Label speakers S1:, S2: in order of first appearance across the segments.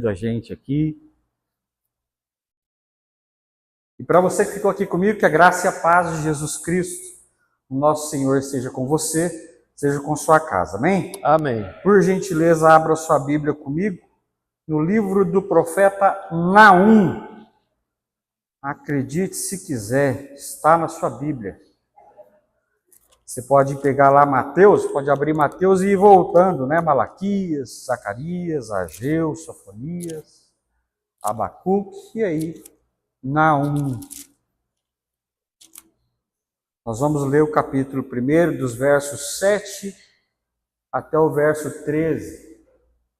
S1: Da gente aqui. E para você que ficou aqui comigo, que a graça e a paz de Jesus Cristo, o nosso Senhor, esteja com você, seja com sua casa. Amém?
S2: Amém.
S1: Por gentileza, abra sua Bíblia comigo no livro do profeta Naum. Acredite se quiser, está na sua Bíblia. Você pode pegar lá Mateus, pode abrir Mateus e ir voltando, né? Malaquias, Zacarias, Ageu, Sofonias, Abacuque, e aí Naum. Nós vamos ler o capítulo 1, dos versos 7 até o verso 13.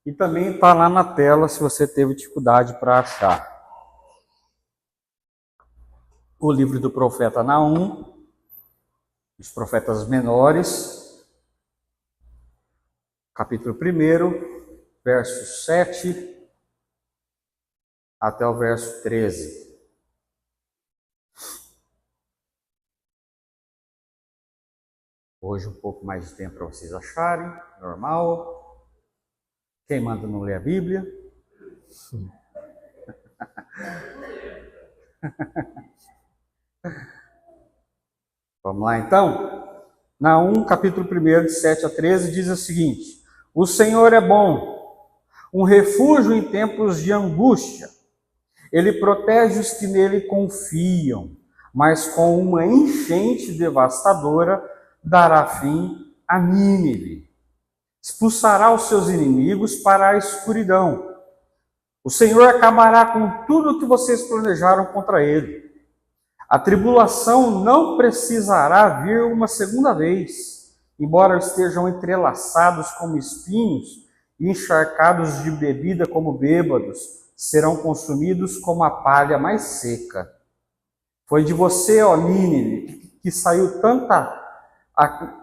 S1: E também está lá na tela, se você teve dificuldade para achar. O livro do profeta Naum, os profetas menores, capítulo 1, verso 7 até o verso 13. Hoje um pouco mais de tempo para vocês acharem, normal. Quem manda não ler a Bíblia? Vamos lá então? Naum, capítulo 1, de 7 a 13, diz o seguinte: O Senhor é bom, um refúgio em tempos de angústia. Ele protege os que nele confiam, mas com uma enchente devastadora dará fim a Nínive. Expulsará os seus inimigos para a escuridão. O Senhor acabará com tudo o que vocês planejaram contra ele. A tribulação não precisará vir uma segunda vez, embora estejam entrelaçados como espinhos e encharcados de bebida como bêbados, serão consumidos como a palha mais seca. Foi de você, ó Nínive, que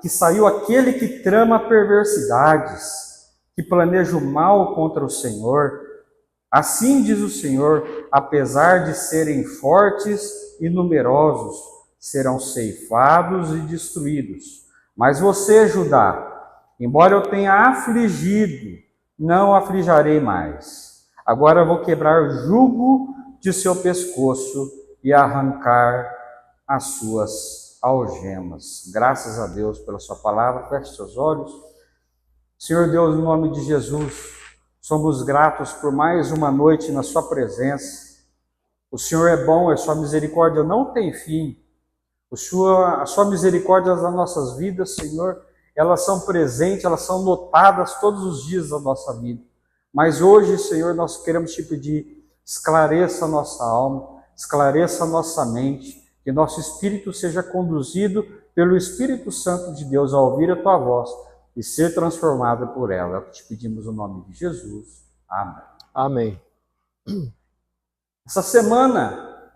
S1: saiu aquele que trama perversidades, que planeja o mal contra o Senhor. Assim diz o Senhor: apesar de serem fortes e numerosos, serão ceifados e destruídos. Mas você, Judá, embora eu tenha afligido, não aflijarei mais. Agora vou quebrar o jugo de seu pescoço e arrancar as suas algemas. Graças a Deus pela sua palavra. Feche seus olhos. Senhor Deus, em nome de Jesus, somos gratos por mais uma noite na sua presença. O Senhor é bom, a sua misericórdia não tem fim. A sua misericórdia nas nossas vidas, Senhor, elas são presentes, elas são notadas todos os dias da nossa vida. Mas hoje, Senhor, nós queremos te pedir, esclareça a nossa alma, esclareça a nossa mente, que nosso espírito seja conduzido pelo Espírito Santo de Deus a ouvir a tua voz e ser transformado por ela. É o que te pedimos no nome de Jesus. Amém.
S2: Amém.
S1: Essa semana,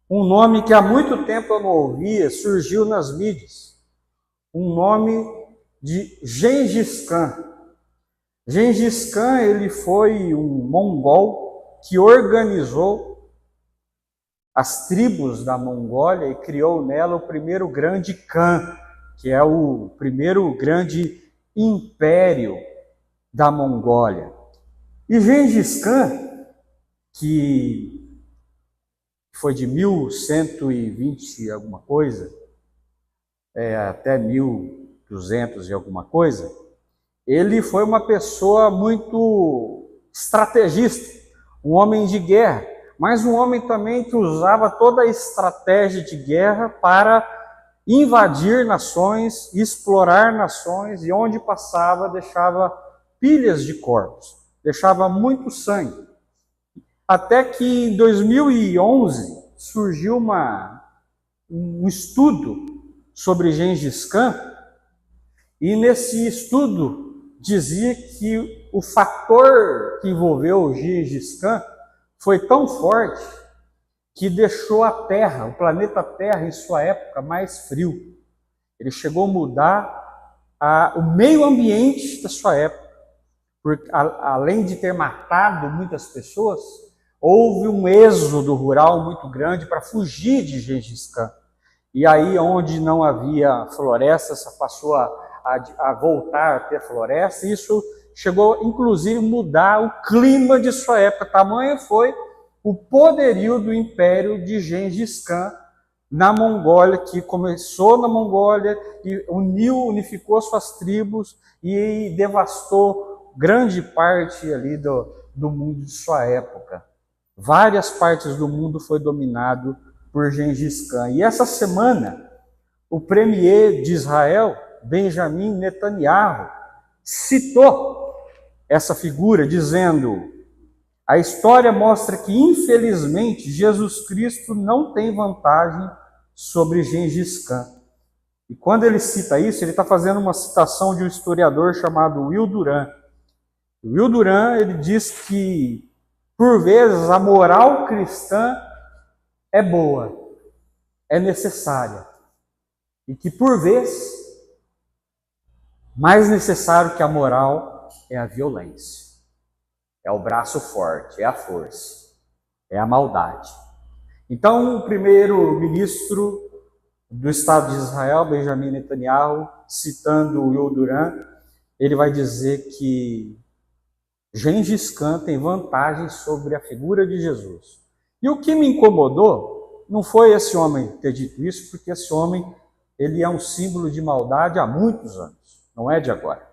S1: um nome que há muito tempo eu não ouvia surgiu nas mídias. Um nome de Gengis Khan. Gengis Khan, ele foi um mongol que organizou as tribos da Mongólia e criou nela o primeiro grande Khan, que é o primeiro grande império da Mongólia. E Gengis Khan, que foi de 1120 e alguma coisa, até 1200 e alguma coisa, ele foi uma pessoa muito estrategista, um homem de guerra, mas um homem também que usava toda a estratégia de guerra para invadir nações, explorar nações, e onde passava deixava pilhas de corpos, deixava muito sangue. Até que em 2011 surgiu um estudo sobre Gengis Khan, e nesse estudo dizia que o fator que envolveu o Gengis Khan foi tão forte que deixou a Terra, o planeta Terra, em sua época, mais frio. Ele chegou a mudar o meio ambiente da sua época. Porque, além de ter matado muitas pessoas, houve um êxodo rural muito grande para fugir de Gengis Khan. E aí, onde não havia floresta, passou a voltar a ter floresta. Isso chegou inclusive a mudar o clima de sua época. Tamanho foi o poderio do império de Gengis Khan na Mongólia, que começou na Mongólia e unificou suas tribos e devastou grande parte ali do mundo de sua época. Várias partes do mundo foi dominado por Gengis Khan. E essa semana, o premier de Israel, Benjamin Netanyahu, citou essa figura dizendo: a história mostra que, infelizmente, Jesus Cristo não tem vantagem sobre Gengis Khan. E quando ele cita isso, ele está fazendo uma citação de um historiador chamado Will Durant. Will Durant, ele diz que, por vezes, a moral cristã é boa, é necessária. E que, por vezes, mais necessário que a moral é a violência. É o braço forte, é a força, é a maldade. Então, o primeiro-ministro do Estado de Israel, Benjamin Netanyahu, citando Will Durant, ele vai dizer que Gengis Khan tem vantagem sobre a figura de Jesus. E o que me incomodou não foi esse homem ter dito isso, porque esse homem ele é um símbolo de maldade há muitos anos, não é de agora.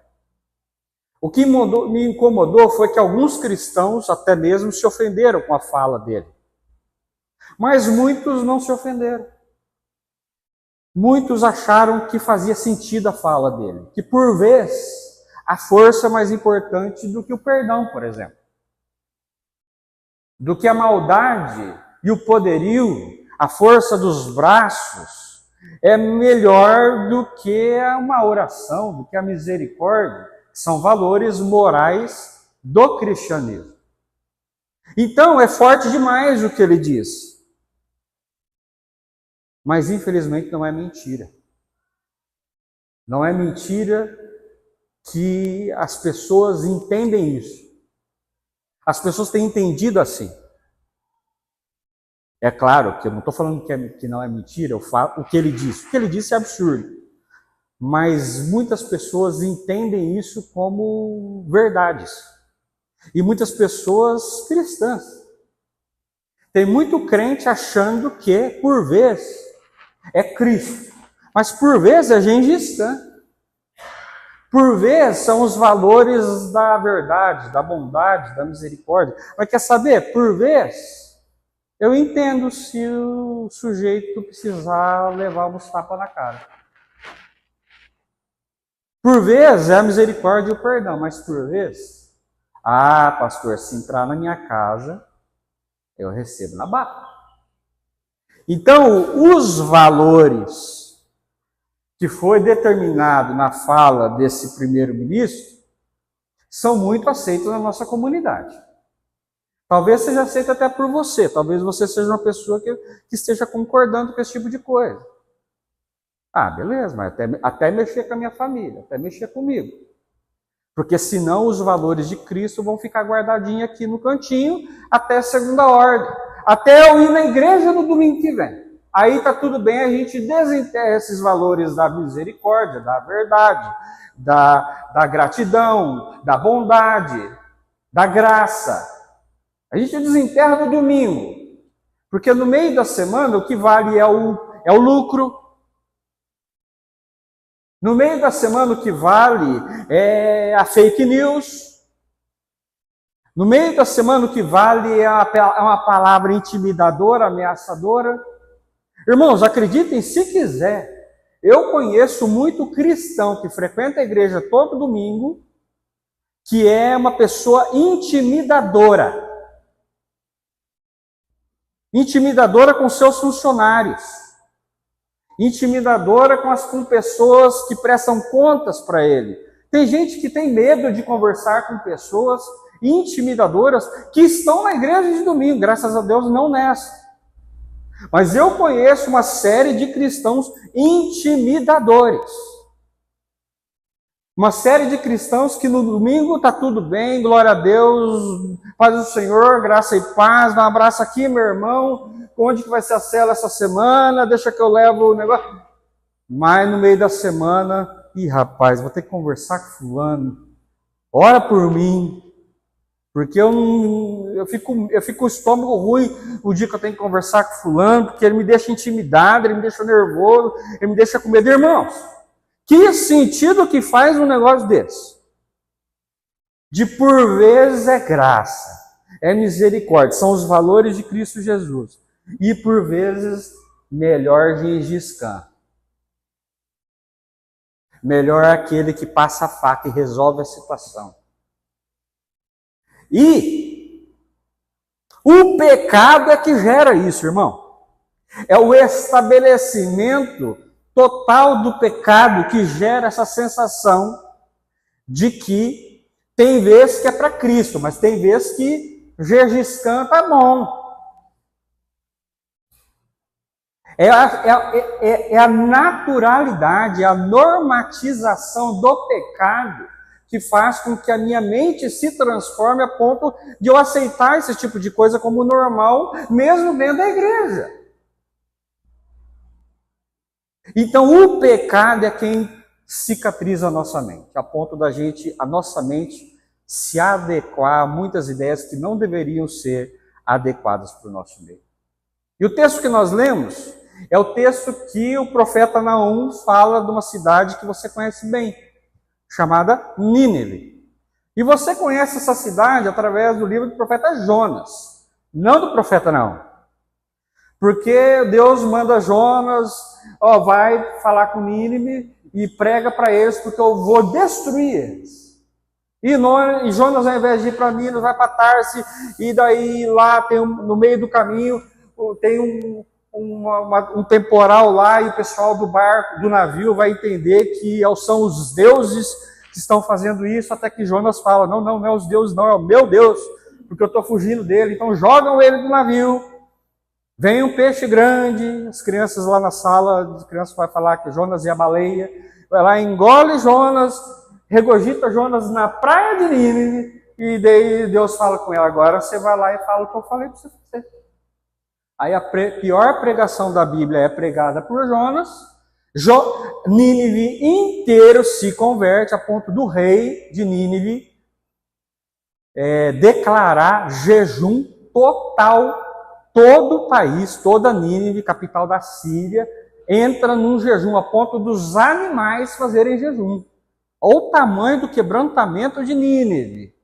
S1: O que me incomodou foi que alguns cristãos até mesmo se ofenderam com a fala dele. Mas muitos não se ofenderam. Muitos acharam que fazia sentido a fala dele, que por vezes a força é mais importante do que o perdão, por exemplo. Do que a maldade e o poderio, a força dos braços, é melhor do que uma oração, do que a misericórdia, que são valores morais do cristianismo. Então, é forte demais o que ele diz. Mas, infelizmente, não é mentira. Não é mentira que as pessoas entendem isso. As pessoas têm entendido assim. É claro que eu não estou falando que não é mentira, eu falo o que ele disse. O que ele disse é absurdo. Mas muitas pessoas entendem isso como verdades. E muitas pessoas cristãs. Tem muito crente achando que, por vezes, é Cristo. Mas por vezes é Gengis Khan. Por vezes são os valores da verdade, da bondade, da misericórdia. Mas quer saber? Por vezes, eu entendo se o sujeito precisar levar uns tapas na cara. Por vezes é a misericórdia e o perdão, mas por vezes, pastor, se entrar na minha casa, eu recebo na barra. Então, os valores que foi determinado na fala desse primeiro-ministro são muito aceitos na nossa comunidade. Talvez seja aceito até por você, talvez você seja uma pessoa que esteja concordando com esse tipo de coisa. Beleza, mas até mexer com a minha família, até mexer comigo. Porque senão os valores de Cristo vão ficar guardadinhos aqui no cantinho até a segunda ordem. Até eu ir na igreja no domingo que vem. Aí está tudo bem, a gente desenterra esses valores da misericórdia, da verdade, da gratidão, da bondade, da graça. A gente desenterra no domingo. Porque no meio da semana o que vale é o lucro. No meio da semana o que vale é a fake news. No meio da semana o que vale é uma palavra intimidadora, ameaçadora. Irmãos, acreditem se quiser, eu conheço muito cristão que frequenta a igreja todo domingo, que é uma pessoa intimidadora. Intimidadora com seus funcionários. Intimidadora com pessoas que prestam contas para ele. Tem gente que tem medo de conversar com pessoas intimidadoras que estão na igreja de domingo, graças a Deus não nessa. Mas eu conheço uma série de cristãos intimidadores. Uma série de cristãos que no domingo está tudo bem, glória a Deus, paz do Senhor, graça e paz, dá um abraço aqui, meu irmão, onde que vai ser a cela essa semana, deixa que eu levo o negócio. Mas no meio da semana, rapaz, vou ter que conversar com fulano. ora por mim, porque eu fico com o estômago ruim o dia que eu tenho que conversar com fulano, porque ele me deixa intimidado, ele me deixa nervoso, ele me deixa com medo. Irmãos, que sentido que faz um negócio desse? De por vezes é graça, é misericórdia, são os valores de Cristo Jesus. E por vezes, melhor Gengis Khan. Melhor aquele que passa a faca e resolve a situação. E o pecado é que gera isso, irmão. É o estabelecimento total do pecado que gera essa sensação de que tem vezes que é para Cristo, mas tem vezes que Gengis Khan tá bom. É a naturalidade, a normatização do pecado que faz com que a minha mente se transforme a ponto de eu aceitar esse tipo de coisa como normal, mesmo dentro da igreja. Então, o pecado é quem cicatriza a nossa mente, a ponto da a nossa mente, se adequar a muitas ideias que não deveriam ser adequadas para o nosso meio. E o texto que nós lemos é o texto que o profeta Naum fala de uma cidade que você conhece bem, chamada Nínive. E você conhece essa cidade através do livro do profeta Jonas, não do profeta Naum. Porque Deus manda Jonas, vai falar com Nínive e prega para eles, porque eu vou destruir eles. E Jonas, ao invés de ir para Nínive, vai para Tarse, e daí lá tem no meio do caminho tem um temporal lá, e o pessoal do barco, do navio, vai entender que são os deuses que estão fazendo isso, até que Jonas fala, não é os deuses, não, é o meu Deus, porque eu estou fugindo dele. Então jogam ele do navio, vem um peixe grande, as crianças lá na sala, as crianças vão falar que Jonas é a baleia, vai lá, engole Jonas, regurgita Jonas na praia de Nínive, e daí Deus fala com ela, agora você vai lá e fala o que eu falei para você fazer. Aí a pior pregação da Bíblia é pregada por Jonas. Nínive inteiro se converte a ponto do rei de Nínive declarar jejum total. Todo o país, toda Nínive, capital da Síria, entra num jejum a ponto dos animais fazerem jejum. Olha o tamanho do quebrantamento de Nínive.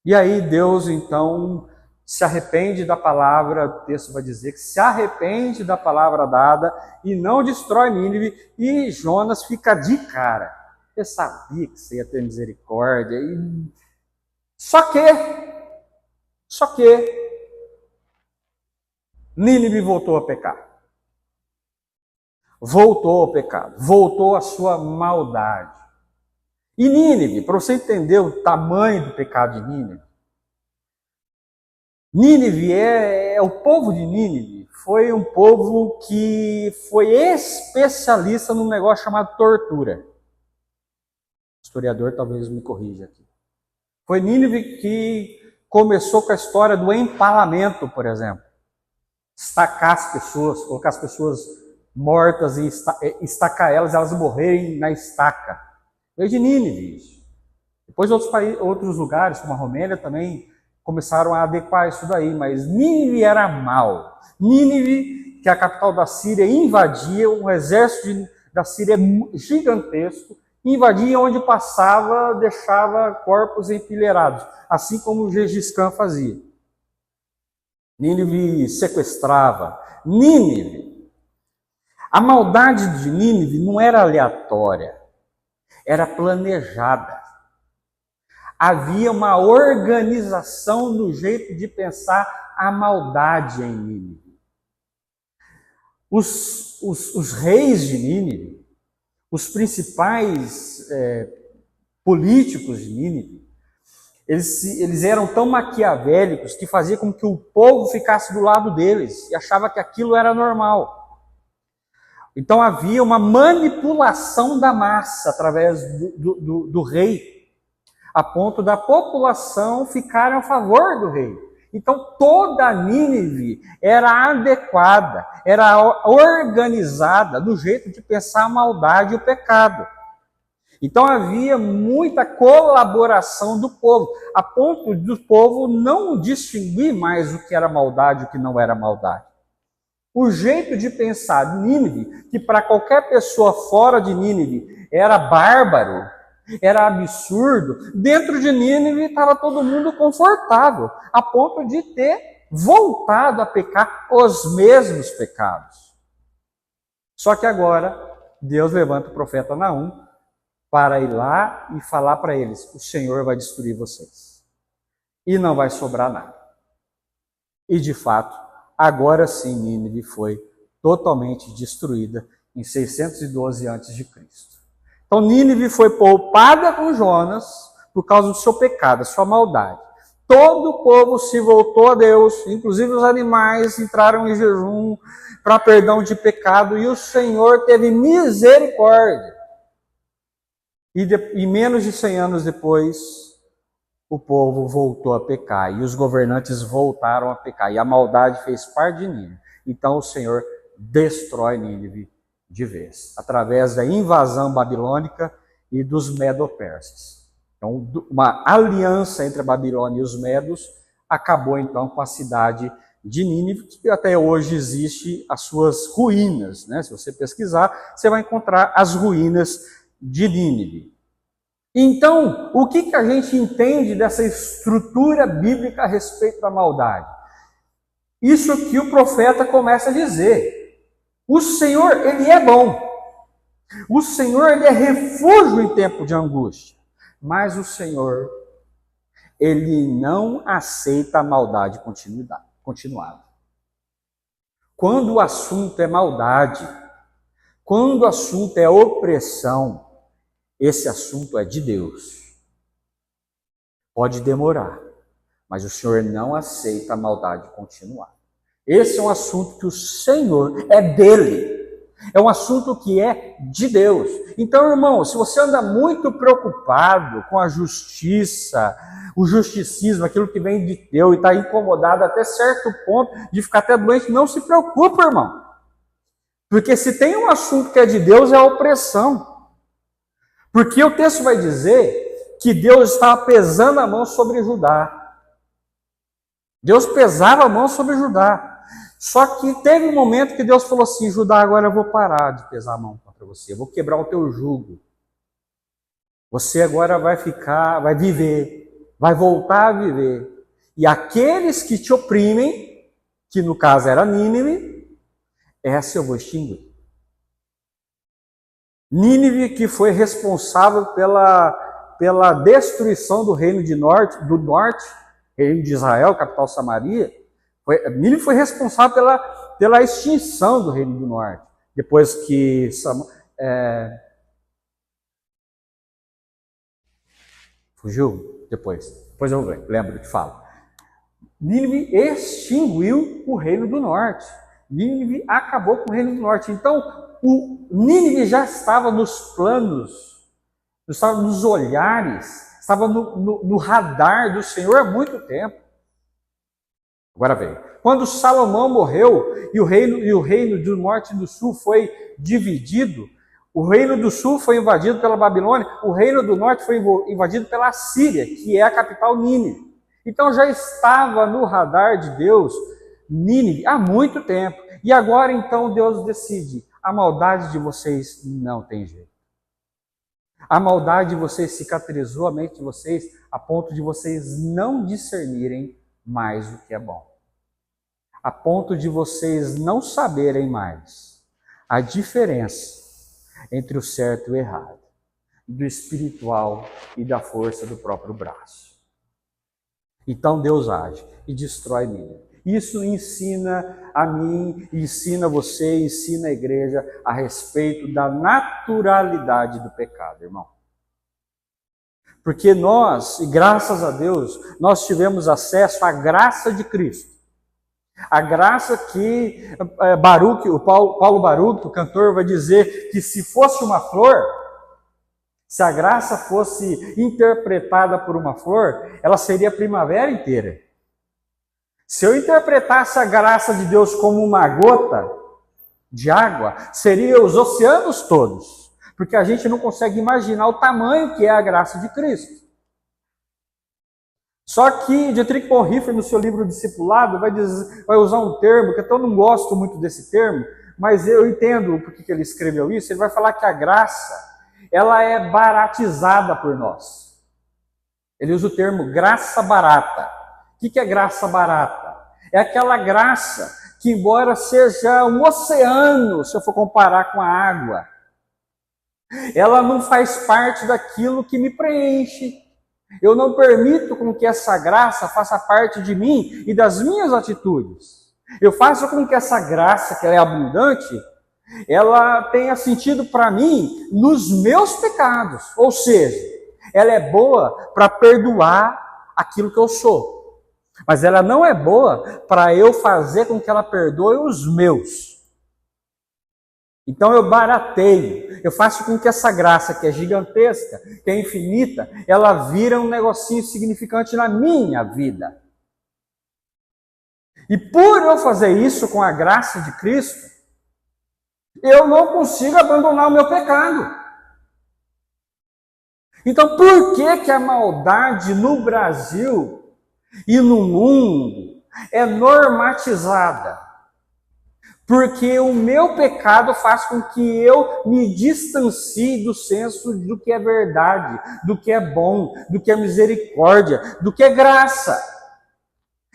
S1: E aí Deus então se arrepende da palavra, o texto vai dizer que se arrepende da palavra dada e não destrói Nínive, e Jonas fica de cara. Eu sabia que você ia ter misericórdia. Só que Nínive voltou a pecar. Voltou ao pecado, voltou à sua maldade. E Nínive, para você entender o tamanho do pecado de Nínive, o povo de Nínive foi um povo que foi especialista num negócio chamado tortura. O historiador talvez me corrija aqui. Foi Nínive que começou com a história do empalamento, por exemplo. Estacar as pessoas, colocar as pessoas mortas e estacar elas morrerem na estaca. Veio de Nínive isso. Depois outros lugares, como a Romênia, também começaram a adequar isso daí, mas Nínive era mal. Nínive, que é a capital da Síria, invadia, um exército da Síria gigantesco, invadia onde passava, deixava corpos empilhados, assim como o Gengis Khan fazia. Nínive sequestrava. Nínive, a maldade de Nínive não era aleatória, era planejada. Havia uma organização no jeito de pensar a maldade em Nínive. Os reis de Nínive, os principais políticos de Nínive, eles eram tão maquiavélicos que fazia com que o povo ficasse do lado deles e achava que aquilo era normal. Então havia uma manipulação da massa através do rei, a ponto da população ficar a favor do rei. Então toda Nínive era adequada, era organizada do jeito de pensar a maldade e o pecado. Então havia muita colaboração do povo, a ponto do povo não distinguir mais o que era maldade e o que não era maldade. O jeito de pensar de Nínive, que para qualquer pessoa fora de Nínive era bárbaro, era absurdo, dentro de Nínive estava todo mundo confortável, a ponto de ter voltado a pecar os mesmos pecados. Só que agora Deus levanta o profeta Naum para ir lá e falar para eles: o Senhor vai destruir vocês e não vai sobrar nada. E de fato, agora sim Nínive foi totalmente destruída em 612 a.C. Então Nínive foi poupada com Jonas por causa do seu pecado, da sua maldade. Todo o povo se voltou a Deus, inclusive os animais entraram em jejum para perdão de pecado, e o Senhor teve misericórdia. E menos de 100 anos depois, o povo voltou a pecar, e os governantes voltaram a pecar, e a maldade fez parte de Nínive. Então o Senhor destrói Nínive de vez, através da invasão babilônica e dos medo-persas. Então, uma aliança entre a Babilônia e os medos acabou então com a cidade de Nínive, que até hoje existe as suas ruínas, né? Se você pesquisar, você vai encontrar as ruínas de Nínive. Então, o que a gente entende dessa estrutura bíblica a respeito da maldade? Isso que o profeta começa a dizer. O Senhor, Ele é bom. O Senhor, Ele é refúgio em tempo de angústia. Mas o Senhor, Ele não aceita a maldade continuada. Quando o assunto é maldade, quando o assunto é opressão, esse assunto é de Deus. Pode demorar, mas o Senhor não aceita a maldade continuada. Esse é um assunto que o Senhor é dele. É um assunto que é de Deus. Então, irmão, se você anda muito preocupado com a justiça, o justicismo, aquilo que vem de Deus, e está incomodado até certo ponto de ficar até doente, não se preocupe, irmão. Porque se tem um assunto que é de Deus, é a opressão. Porque o texto vai dizer que Deus estava pesando a mão sobre Judá. Deus pesava a mão sobre Judá. Só que teve um momento que Deus falou assim: Judá, agora eu vou parar de pesar a mão contra você, eu vou quebrar o teu jugo. Você agora vai viver, vai voltar a viver. E aqueles que te oprimem, que no caso era Nínive, essa eu vou extinguir. Nínive, que foi responsável pela destruição do reino do norte, reino de Israel, capital Samaria. Nínive foi responsável pela extinção do reino do norte. Depois que fugiu? Depois eu lembro que falo. Nínive extinguiu o reino do norte. Nínive acabou com o reino do norte. Então, o Nínive já estava nos planos, estava nos olhares, estava no radar do Senhor há muito tempo. Agora vem. Quando Salomão morreu e o reino do norte e do sul foi dividido, o reino do sul foi invadido pela Babilônia, o reino do norte foi invadido pela Síria, que é a capital Nínive. Então já estava no radar de Deus Nínive há muito tempo. E agora então Deus decide: a maldade de vocês não tem jeito. A maldade de vocês cicatrizou a mente de vocês a ponto de vocês não discernirem mais o que é bom. A ponto de vocês não saberem mais a diferença entre o certo e o errado, do espiritual e da força do próprio braço. Então Deus age e destrói Nínive. Isso ensina a mim, ensina você, ensina a igreja a respeito da naturalidade do pecado, irmão. Porque nós, e graças a Deus, nós tivemos acesso à graça de Cristo. A graça que Paulo Baruch, o cantor, vai dizer que se fosse uma flor, se a graça fosse interpretada por uma flor, ela seria a primavera inteira. Se eu interpretasse a graça de Deus como uma gota de água, seria os oceanos todos. porque a gente não consegue imaginar o tamanho que é a graça de Cristo. Só que Dietrich Bonhoeffer, no seu livro Discipulado, vai usar um termo que eu não gosto muito desse termo, mas eu entendo por que ele escreveu isso. Ele vai falar que a graça, ela é baratizada por nós. Ele usa o termo graça barata. O que é graça barata? É aquela graça que, embora seja um oceano, se eu for comparar com a água, ela não faz parte daquilo que me preenche. Eu não permito com que essa graça faça parte de mim e das minhas atitudes. Eu faço com que essa graça, que ela é abundante, ela tenha sentido para mim nos meus pecados. Ou seja, ela é boa para perdoar aquilo que eu sou. Mas ela não é boa para eu fazer com que ela perdoe os meus. Então eu barateio, eu faço com que essa graça que é gigantesca, que é infinita, ela vira um negocinho significante na minha vida. E por eu fazer isso com a graça de Cristo, eu não consigo abandonar o meu pecado. Então por que a maldade no Brasil e no mundo é normatizada? Porque o meu pecado faz com que eu me distancie do senso do que é verdade, do que é bom, do que é misericórdia, do que é graça.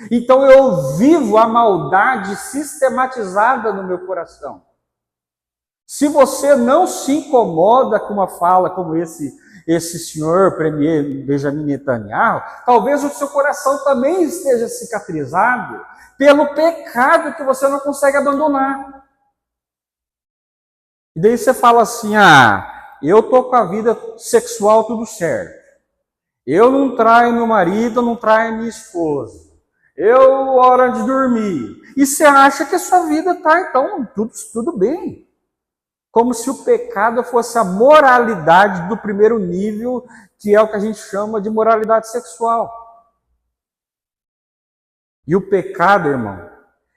S1: Então eu vivo a maldade sistematizada no meu coração. Se você não se incomoda com uma fala como esse senhor premier Benjamin Netanyahu, talvez o seu coração também esteja cicatrizado pelo pecado que você não consegue abandonar. E daí você fala assim, eu tô com a vida sexual tudo certo. Eu não traio meu marido, não traio minha esposa. Eu oro antes de dormir. E você acha que a sua vida está, então, tudo bem. Como se o pecado fosse a moralidade do primeiro nível, que é o que a gente chama de moralidade sexual. E o pecado, irmão,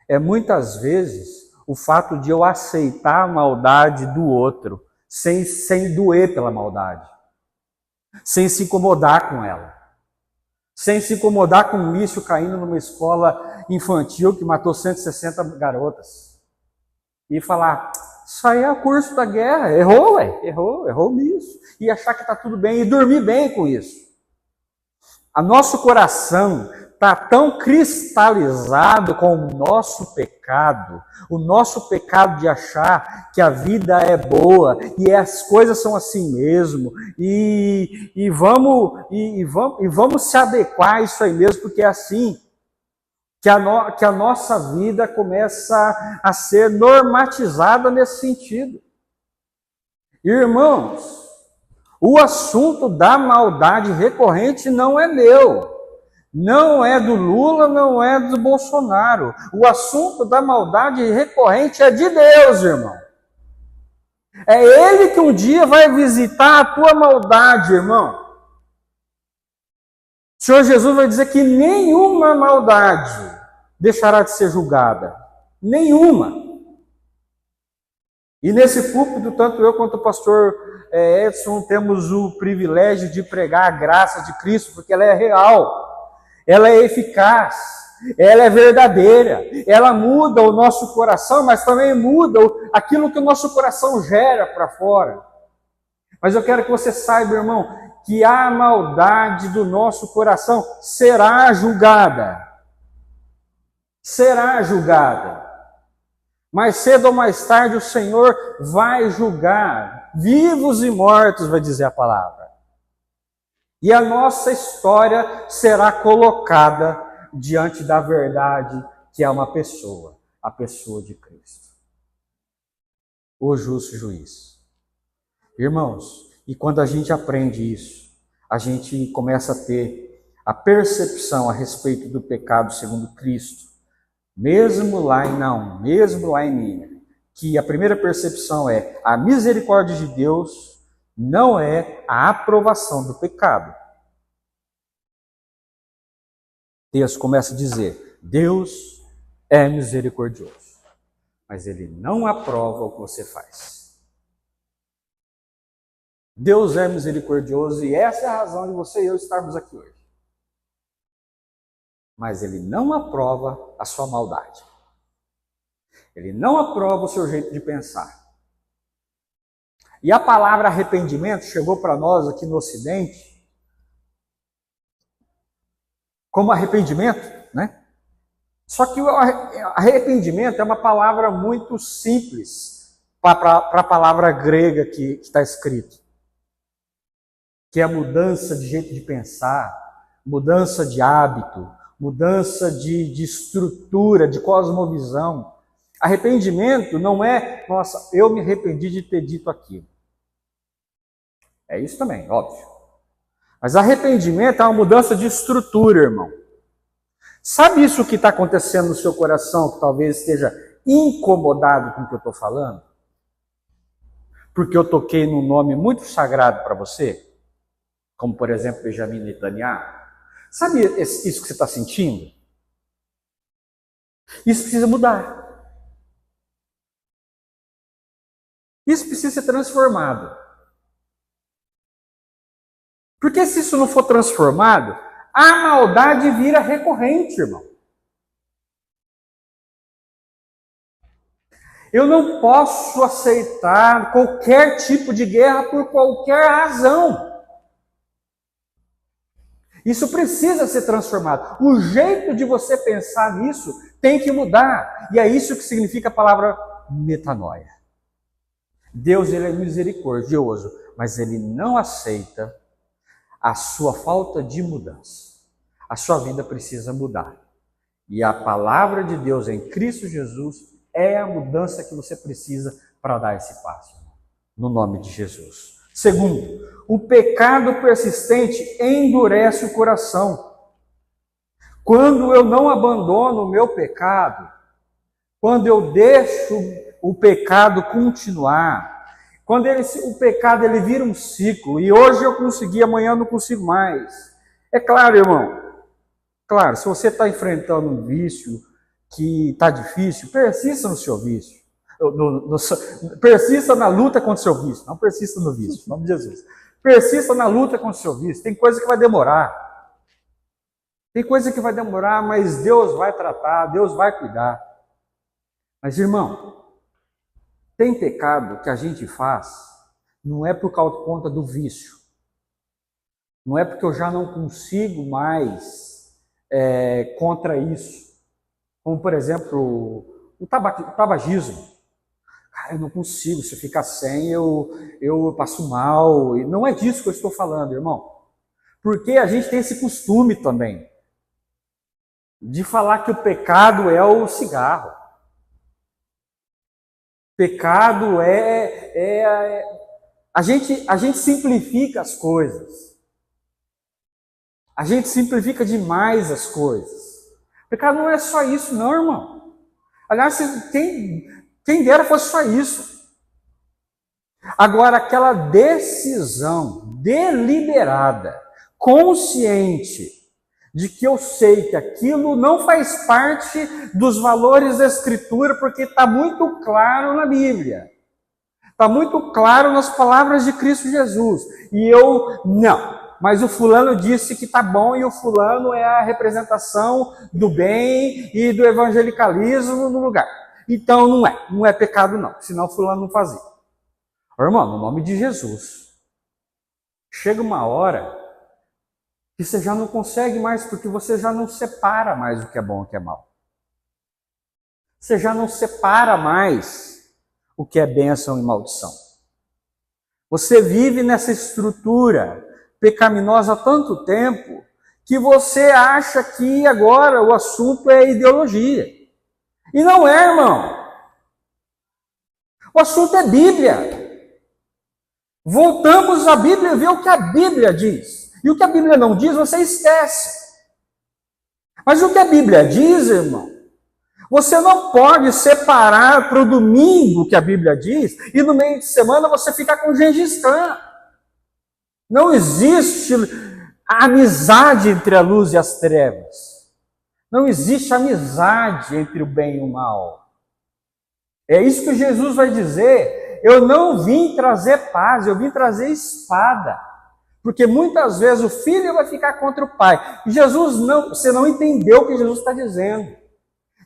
S1: é muitas vezes o fato de eu aceitar a maldade do outro, sem doer pela maldade, sem se incomodar com ela, sem se incomodar com um míssil caindo numa escola infantil que matou 160 garotas. E falar, isso aí é o curso da guerra, errou nisso. E achar que está tudo bem e dormir bem com isso. O nosso coração está tão cristalizado com o nosso pecado de achar que a vida é boa e as coisas são assim mesmo, e vamos se adequar a isso aí mesmo, porque é assim que a nossa vida começa a ser normatizada nesse sentido. Irmãos, o assunto da maldade recorrente não é meu. Não é do Lula, não é do Bolsonaro. O assunto da maldade recorrente é de Deus, irmão. É Ele que um dia vai visitar a tua maldade, irmão. O Senhor Jesus vai dizer que nenhuma maldade deixará de ser julgada. Nenhuma. E nesse púlpito, tanto eu quanto o pastor Edson temos o privilégio de pregar a graça de Cristo, porque ela é real. Ela é eficaz, ela é verdadeira, ela muda o nosso coração, mas também muda aquilo que o nosso coração gera para fora. Mas eu quero que você saiba, irmão, que a maldade do nosso coração será julgada. Será julgada. Mais cedo ou mais tarde o Senhor vai julgar, vivos e mortos, vai dizer a palavra. E a nossa história será colocada diante da verdade, que é uma pessoa, a pessoa de Cristo, o justo juiz. Irmãos, e quando a gente aprende isso, a gente começa a ter a percepção a respeito do pecado segundo Cristo, mesmo lá em Naum, mesmo lá em Nínive, que a primeira percepção é a misericórdia de Deus não é a aprovação do pecado. O texto começa a dizer, Deus é misericordioso, mas Ele não aprova o que você faz. Deus é misericordioso e essa é a razão de você e eu estarmos aqui hoje. Mas Ele não aprova a sua maldade. Ele não aprova o seu jeito de pensar. E a palavra arrependimento chegou para nós aqui no Ocidente como arrependimento, né? Só que o arrependimento é uma palavra muito simples para a palavra grega que está escrito, que é mudança de jeito de pensar, mudança de hábito, mudança de estrutura, de cosmovisão. Arrependimento não é, nossa, eu me arrependi de ter dito aquilo. É isso também, óbvio. Mas arrependimento é uma mudança de estrutura, irmão. Sabe isso que está acontecendo no seu coração, que talvez esteja incomodado com o que eu estou falando? Porque eu toquei num nome muito sagrado para você, como por exemplo Benjamin Netanyahu. Sabe isso que você está sentindo? Isso precisa mudar. Isso precisa ser transformado. Porque se isso não for transformado, a maldade vira recorrente, irmão. Eu não posso aceitar qualquer tipo de guerra por qualquer razão. Isso precisa ser transformado. O jeito de você pensar nisso tem que mudar. E é isso que significa a palavra metanoia. Deus, Ele é misericordioso, mas Ele não aceita a sua falta de mudança. A sua vida precisa mudar. E a palavra de Deus em Cristo Jesus é a mudança que você precisa para dar esse passo. No nome de Jesus. Segundo, o pecado persistente endurece o coração. Quando eu não abandono o meu pecado, quando eu deixo o pecado continuar, quando o pecado ele vira um ciclo, e hoje eu consegui, amanhã eu não consigo mais. É claro, irmão, claro, se você está enfrentando um vício que está difícil, persista no seu vício. Persista na luta contra o seu vício, não persista no vício, em nome de Jesus. Persista na luta contra o seu vício. Tem coisa que vai demorar. Tem coisa que vai demorar, mas Deus vai tratar, Deus vai cuidar. Mas, irmão, tem pecado que a gente faz, não é por conta do vício. Não é porque eu já não consigo mais contra isso. Como, por exemplo, o tabagismo. Cara, eu não consigo, se eu ficar sem, eu passo mal. E não é disso que eu estou falando, irmão. Porque a gente tem esse costume também de falar que o pecado é o cigarro. Pecado a gente simplifica as coisas. A gente simplifica demais as coisas. Pecado não é só isso, não, irmão. Aliás, quem dera fosse só isso. Agora, aquela decisão deliberada, consciente, de que eu sei que aquilo não faz parte dos valores da Escritura, porque está muito claro na Bíblia. Está muito claro nas palavras de Cristo Jesus. E eu, não. Mas o fulano disse que está bom e o fulano é a representação do bem e do evangelicalismo no lugar. Então não é pecado não, senão o fulano não fazia. Irmão, no nome de Jesus, chega uma hora que você já não consegue mais, porque você já não separa mais o que é bom e o que é mal. Você já não separa mais o que é bênção e maldição. Você vive nessa estrutura pecaminosa há tanto tempo que você acha que agora o assunto é ideologia. E não é, irmão. O assunto é Bíblia. Voltamos à Bíblia e ver o que a Bíblia diz. E o que a Bíblia não diz, você esquece. Mas o que a Bíblia diz, irmão, você não pode separar para o domingo o que a Bíblia diz e no meio de semana você ficar com Gengis Khan. Não existe amizade entre a luz e as trevas. Não existe amizade entre o bem e o mal. É isso que Jesus vai dizer eu não vim trazer paz, eu vim trazer espada. Porque muitas vezes o filho vai ficar contra o pai. Jesus não, você não entendeu o que Jesus está dizendo.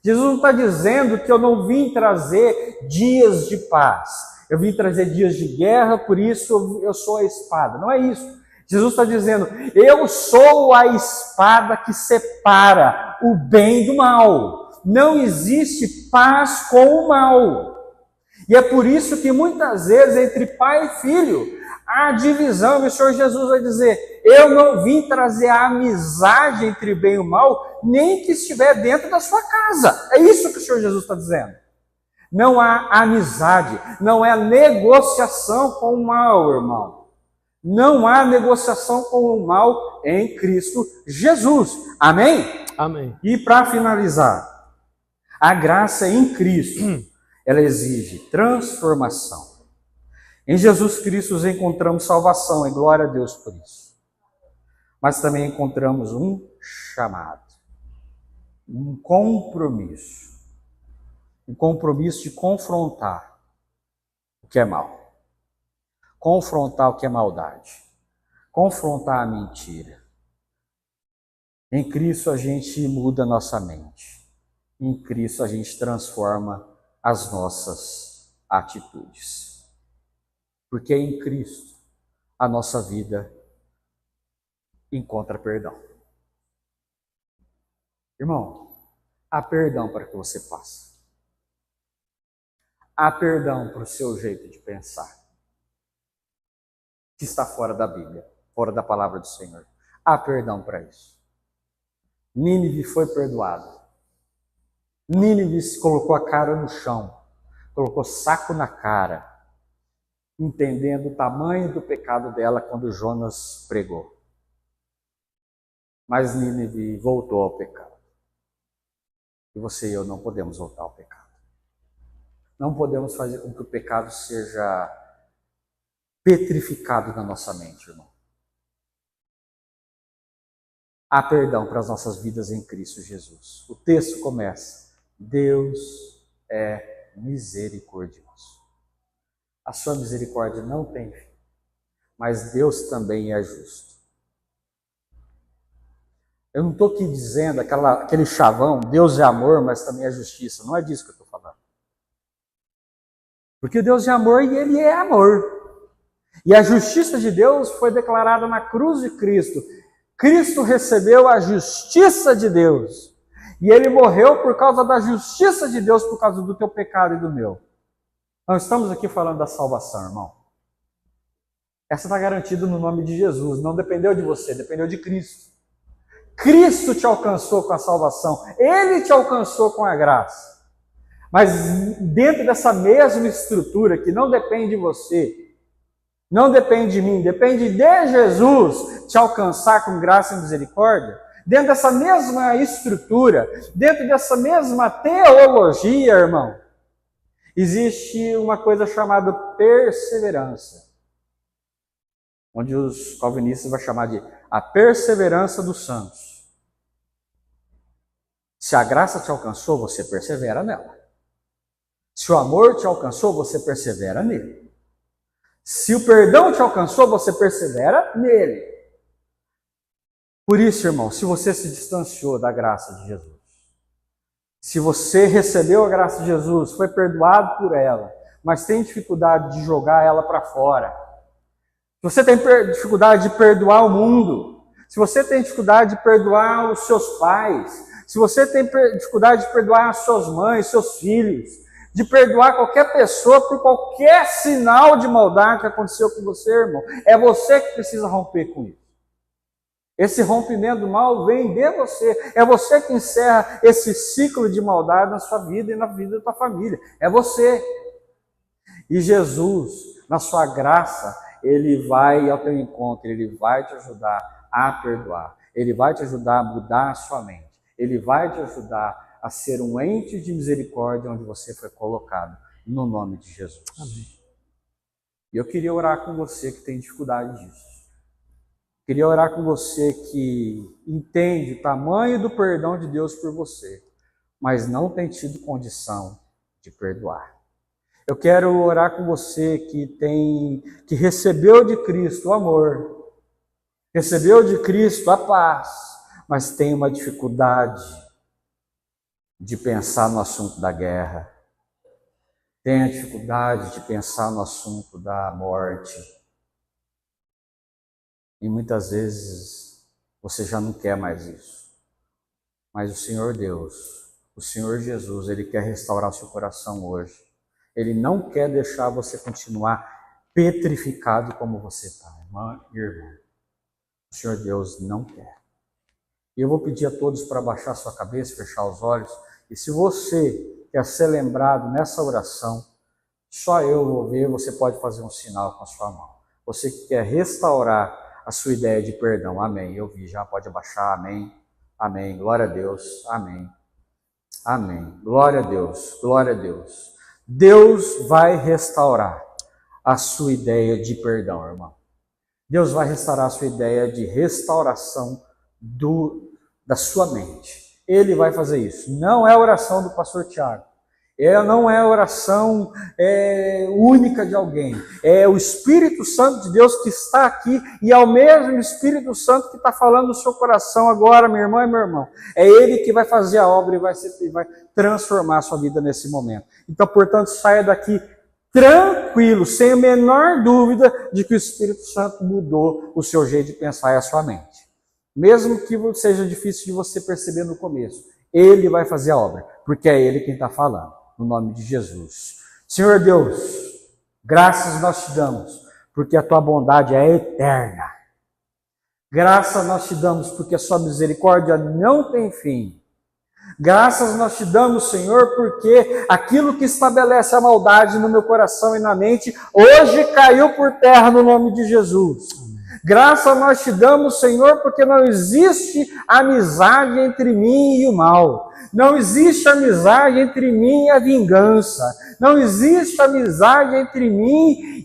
S1: Jesus não está dizendo que eu não vim trazer dias de paz. Eu vim trazer dias de guerra, por isso eu sou a espada. Não é isso. Jesus está dizendo, eu sou a espada que separa o bem do mal. Não existe paz com o mal. E é por isso que muitas vezes entre pai e filho há divisão. E o Senhor Jesus vai dizer, eu não vim trazer a amizade entre o bem e o mal, nem que estiver dentro da sua casa. É isso que o Senhor Jesus está dizendo. Não há amizade, não há negociação com o mal, irmão. Não há negociação com o mal em Cristo Jesus. Amém?
S2: Amém.
S1: E para finalizar, a graça em Cristo, ela exige transformação. Em Jesus Cristo encontramos salvação, e glória a Deus por isso. Mas também encontramos um chamado, um compromisso de confrontar o que é mal, confrontar o que é maldade, confrontar a mentira. Em Cristo a gente muda a nossa mente, em Cristo a gente transforma as nossas atitudes. Porque em Cristo a nossa vida encontra perdão. Irmão, há perdão para que você passe. Há perdão para o seu jeito de pensar, que está fora da Bíblia, fora da palavra do Senhor. Há perdão para isso. Nínive foi perdoado. Nínive se colocou a cara no chão, colocou saco na cara, entendendo o tamanho do pecado dela quando Jonas pregou. Mas Nínive voltou ao pecado. E você e eu não podemos voltar ao pecado. Não podemos fazer com que o pecado seja petrificado na nossa mente, irmão. Há perdão para as nossas vidas em Cristo Jesus. O texto começa, Deus é misericordioso. A sua misericórdia não tem fim, mas Deus também é justo. Eu não estou aqui dizendo aquele chavão, Deus é amor, mas também é justiça. Não é disso que eu estou falando. Porque Deus é amor e Ele é amor. E a justiça de Deus foi declarada na cruz de Cristo. Cristo recebeu a justiça de Deus. E Ele morreu por causa da justiça de Deus, por causa do teu pecado e do meu. Nós estamos aqui falando da salvação, irmão. Essa está garantida no nome de Jesus. Não dependeu de você, dependeu de Cristo. Cristo te alcançou com a salvação. Ele te alcançou com a graça. Mas dentro dessa mesma estrutura que não depende de você, não depende de mim, depende de Jesus te alcançar com graça e misericórdia, dentro dessa mesma estrutura, dentro dessa mesma teologia, irmão, existe uma coisa chamada perseverança, onde os calvinistas vão chamar de a perseverança dos santos. Se a graça te alcançou, você persevera nela. Se o amor te alcançou, você persevera nele. Se o perdão te alcançou, você persevera nele. Por isso, irmão, se você se distanciou da graça de Jesus, se você recebeu a graça de Jesus, foi perdoado por ela, mas tem dificuldade de jogar ela para fora, se você tem dificuldade de perdoar o mundo, se você tem dificuldade de perdoar os seus pais, se você tem dificuldade de perdoar as suas mães, seus filhos, de perdoar qualquer pessoa por qualquer sinal de maldade que aconteceu com você, irmão, é você que precisa romper com isso. Esse rompimento do mal vem de você. É você que encerra esse ciclo de maldade na sua vida e na vida da tua família. É você. E Jesus, na sua graça, Ele vai ao teu encontro, Ele vai te ajudar a perdoar. Ele vai te ajudar a mudar a sua mente. Ele vai te ajudar a ser um ente de misericórdia onde você foi colocado, no nome de Jesus. Amém. E eu queria orar com você que tem dificuldade disso. Queria orar com você que entende o tamanho do perdão de Deus por você, mas não tem tido condição de perdoar. Eu quero orar com você que recebeu de Cristo o amor, recebeu de Cristo a paz, mas tem uma dificuldade de pensar no assunto da guerra, tem a dificuldade de pensar no assunto da morte. E muitas vezes você já não quer mais isso. Mas o Senhor Deus, o Senhor Jesus, Ele quer restaurar o seu coração hoje. Ele não quer deixar você continuar petrificado como você está, irmã e irmão. O Senhor Deus não quer. E eu vou pedir a todos para baixar sua cabeça, fechar os olhos. E se você quer ser lembrado nessa oração, só eu vou ver, você pode fazer um sinal com a sua mão. Você que quer restaurar a sua ideia de perdão, amém. Eu vi, já pode abaixar, amém. Amém, glória a Deus, amém. Amém, glória a Deus, glória a Deus. Deus vai restaurar a sua ideia de perdão, irmão. Deus vai restaurar a sua ideia de restauração da sua mente. Ele vai fazer isso. Não é a oração do pastor Tiago. Não é a oração única de alguém. É o Espírito Santo de Deus que está aqui e é o mesmo Espírito Santo que está falando no seu coração agora, minha irmã e meu irmão. É Ele que vai fazer a obra e vai transformar a sua vida nesse momento. Então, portanto, saia daqui tranquilo, sem a menor dúvida de que o Espírito Santo mudou o seu jeito de pensar e a sua mente. Mesmo que seja difícil de você perceber no começo, Ele vai fazer a obra, porque é Ele quem está falando, no nome de Jesus. Senhor Deus, graças nós te damos, porque a tua bondade é eterna. Graças nós te damos, porque a sua misericórdia não tem fim. Graças nós te damos, Senhor, porque aquilo que estabelece a maldade no meu coração e na mente, hoje caiu por terra no nome de Jesus. Graças nós te damos, Senhor, porque não existe amizade entre mim e o mal. Não existe amizade entre mim e a vingança. Não existe amizade entre mim